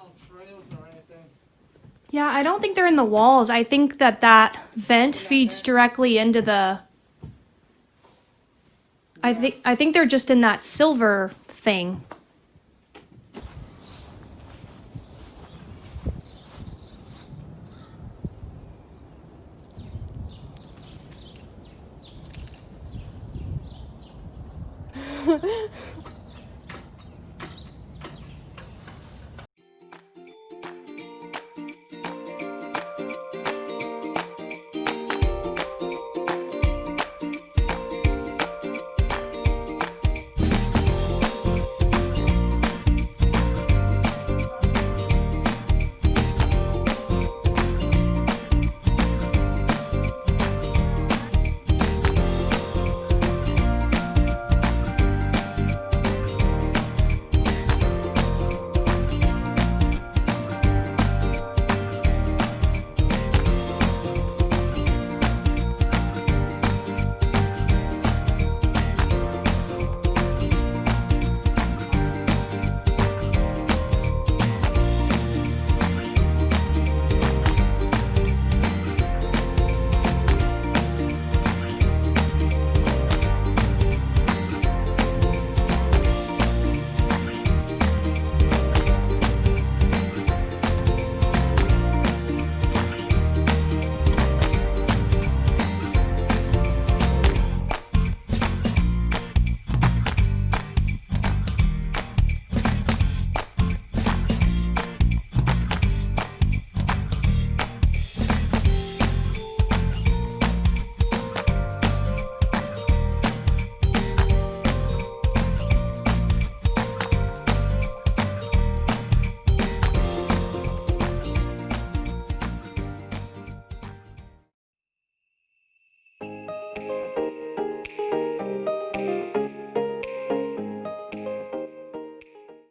no trails or anything. Yeah, I don't think they're in the walls. I think that vent feeds directly into the... I think they're just in that silver thing.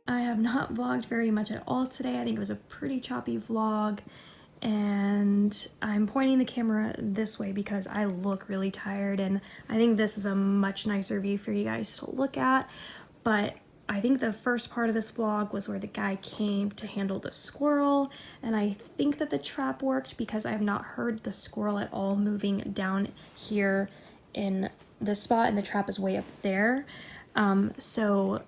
I have not vlogged very much at all today. I think it was a pretty choppy vlog, and I'm pointing the camera this way because I look really tired, and I think this is a much nicer view for you guys to look at. But I think the first part of this vlog was where the guy came to handle the squirrel, and I think that the trap worked because I have not heard the squirrel at all moving down here in this spot, and the trap is way up there. So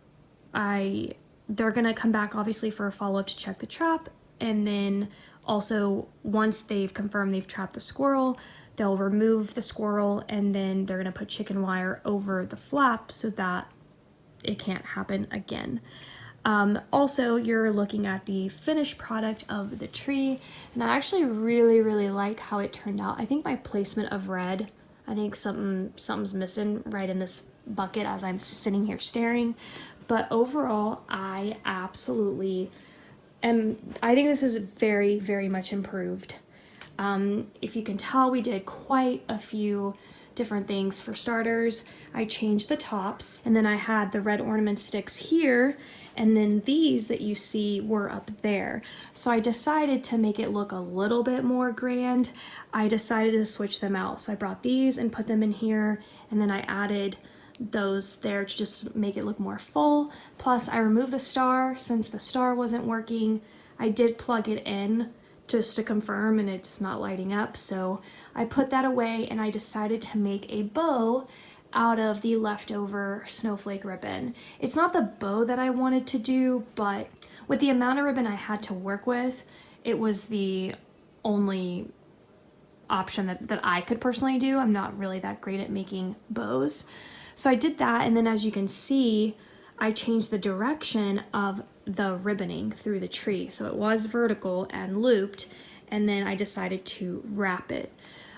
they're gonna come back obviously for a follow-up to check the trap, and then also once they've confirmed they've trapped the squirrel, they'll remove the squirrel, and then they're gonna put chicken wire over the flap so that it can't happen again. Also, you're looking at the finished product of the tree, and I actually really like how it turned out. I think my placement of red, I think something's missing right in this bucket as I'm sitting here staring. But overall, I absolutely am. I think this is very much improved. If you can tell, we did quite a few different things. For starters, I changed the tops, and then I had the red ornament sticks here, and then these that you see were up there. So I decided to make it look a little bit more grand. I decided to switch them out. So I brought these and put them in here, and then I added those there to just make it look more full. Plus I removed the star since the star wasn't working. I did plug it in just to confirm, and it's not lighting up, so I put that away, and I decided to make a bow out of the leftover snowflake ribbon. It's not the bow that I wanted to do, but with the amount of ribbon I had to work with, it was the only option that I could personally do. I'm not really that great at making bows. So I did that, and then as you can see, I changed the direction of the ribboning through the tree. So it was vertical and looped, and then I decided to wrap it.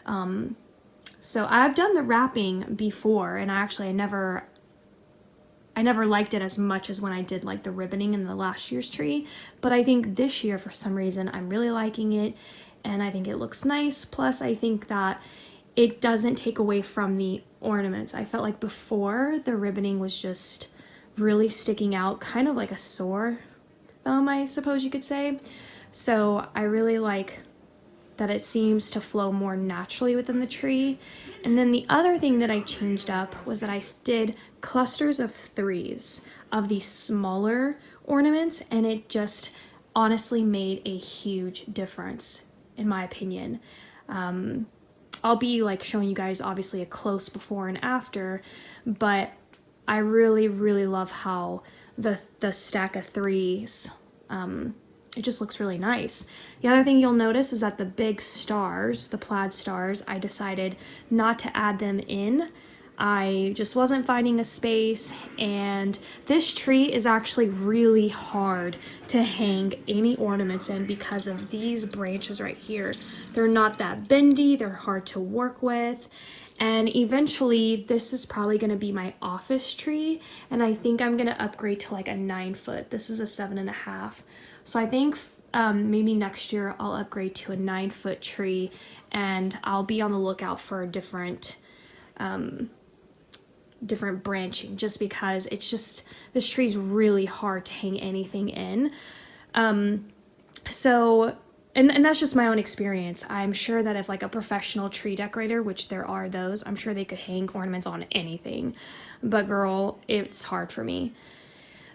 So I've done the wrapping before, and I never liked it as much as when I did like the ribboning in the last year's tree. But I think this year, for some reason, I'm really liking it, and I think it looks nice. Plus, I think that it doesn't take away from the ornaments. I felt like before the ribboning was just really sticking out, kind of like a sore thumb, I suppose you could say. So I really like that it seems to flow more naturally within the tree. And then the other thing that I changed up was that I did clusters of 3s of these smaller ornaments, and it just honestly made a huge difference in my opinion. I'll be like showing you guys obviously a close before and after, but I really, really love how the stack of threes, it just looks really nice. The other thing you'll notice is that the big stars, the plaid stars, I decided not to add them in. I just wasn't finding a space, and this tree is actually really hard to hang any ornaments in because of these branches right here. They're not that bendy, they're hard to work with, and eventually this is probably going to be my office tree, and I think I'm going to upgrade to like a 9-foot. This is a 7.5. So I think maybe next year I'll upgrade to a 9-foot tree, and I'll be on the lookout for a different branching, just because it's just, this tree's really hard to hang anything in. So and that's just my own experience. I'm sure that if like a professional tree decorator, which there are those, I'm sure they could hang ornaments on anything, but girl, it's hard for me.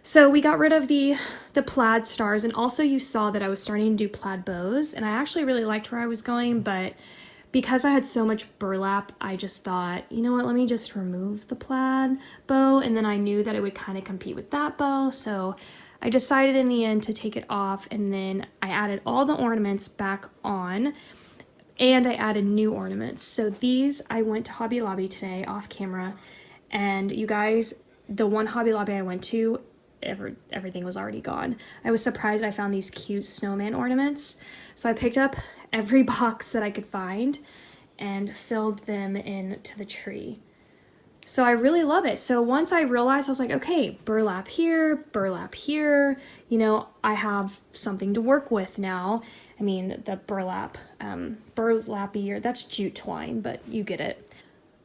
So we got rid of the plaid stars, and also you saw that I was starting to do plaid bows, and I actually really liked where I was going, but because I had so much burlap, I just thought, you know what, let me just remove the plaid bow, and then I knew that it would kind of compete with that bow, so I decided in the end to take it off, and then I added all the ornaments back on, and I added new ornaments. So these, I went to Hobby Lobby today off camera, and you guys, the one Hobby Lobby I went to, everything was already gone. I was surprised I found these cute snowman ornaments. So I picked up every box that I could find and filled them into the tree. So I really love it. So once I realized, I was like, okay, burlap here, you know, I have something to work with now. I mean, the burlappy, that's jute twine, but you get it.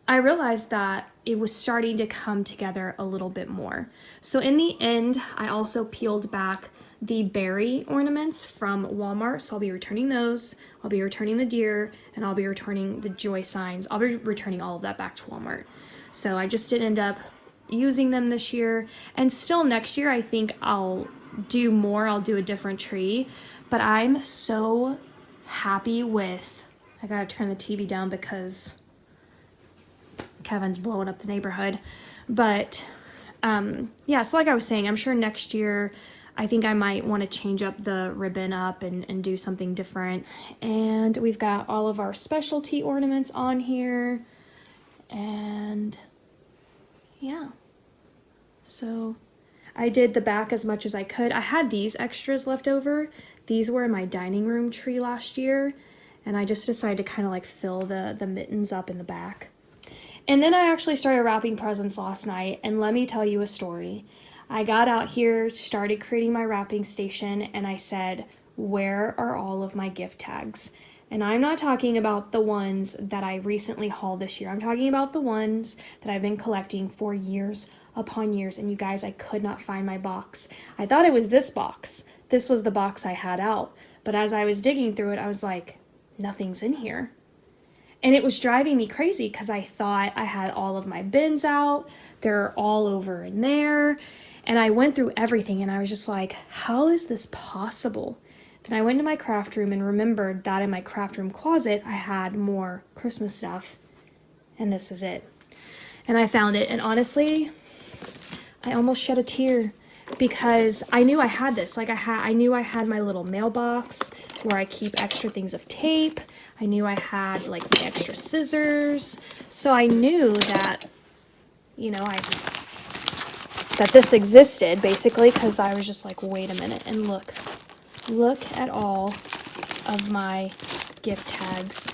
I realized that it was starting to come together a little bit more. So in the end, I also peeled back the berry ornaments from Walmart, so I'll be returning those. I'll be returning the deer, and I'll be returning the joy signs. I'll be returning all of that back to Walmart. So I just didn't end up using them this year, and still next year I think I'll do more. I'll do a different tree, but I'm so happy with, I gotta turn the TV down because Kevin's blowing up the neighborhood. But yeah, so like I was saying, I'm sure next year I think I might want to change up the ribbon up and do something different. And we've got all of our specialty ornaments on here, and yeah, so I did the back as much as I could. I had these extras left over. These were in my dining room tree last year, and I just decided to kind of like fill the mittens up in the back. And then I actually started wrapping presents last night, and let me tell you a story. I got out here, started creating my wrapping station, and I said, where are all of my gift tags? And I'm not talking about the ones that I recently hauled this year. I'm talking about the ones that I've been collecting for years upon years. And you guys, I could not find my box. I thought it was this box. This was the box I had out. But as I was digging through it, I was like, nothing's in here. And it was driving me crazy because I thought I had all of my bins out. They're all over in there. And I went through everything and I was just like, how is this possible? Then I went to my craft room and remembered that in my craft room closet, I had more Christmas stuff. And this is it. And I found it. And honestly, I almost shed a tear because I knew I had this. Like I knew I had my little mailbox where I keep extra things of tape. I knew I had like my extra scissors. So I knew that, you know, that this existed basically, because I was just like, wait a minute, and look at all of my gift tags.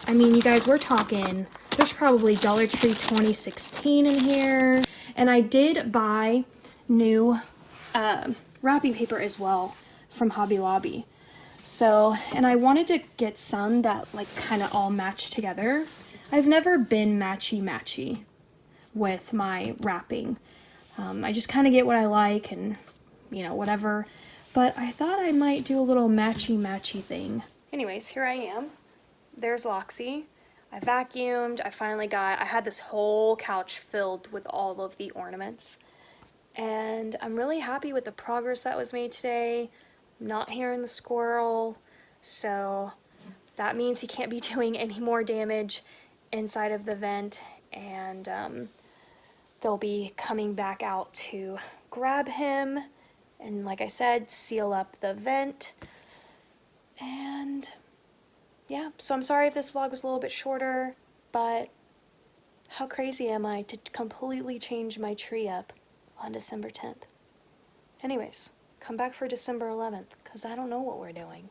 I mean, you guys, we're talking, there's probably Dollar Tree 2016 in here. And I did buy new wrapping paper as well from Hobby Lobby. So, and I wanted to get some that like kind of all match together. I've never been matchy with my wrapping. I just kind of get what I like and, you know, whatever. But I thought I might do a little matchy thing. Anyways, here I am. There's Loxy. I vacuumed. I had this whole couch filled with all of the ornaments. And I'm really happy with the progress that was made today. not hearing the squirrel, so that means he can't be doing any more damage inside of the vent, and they'll be coming back out to grab him and, like I said, seal up the vent. And yeah, so I'm sorry if this vlog was a little bit shorter, but how crazy am I to completely change my tree up on December 10th? Anyways, come back for December 11th, because I don't know what we're doing.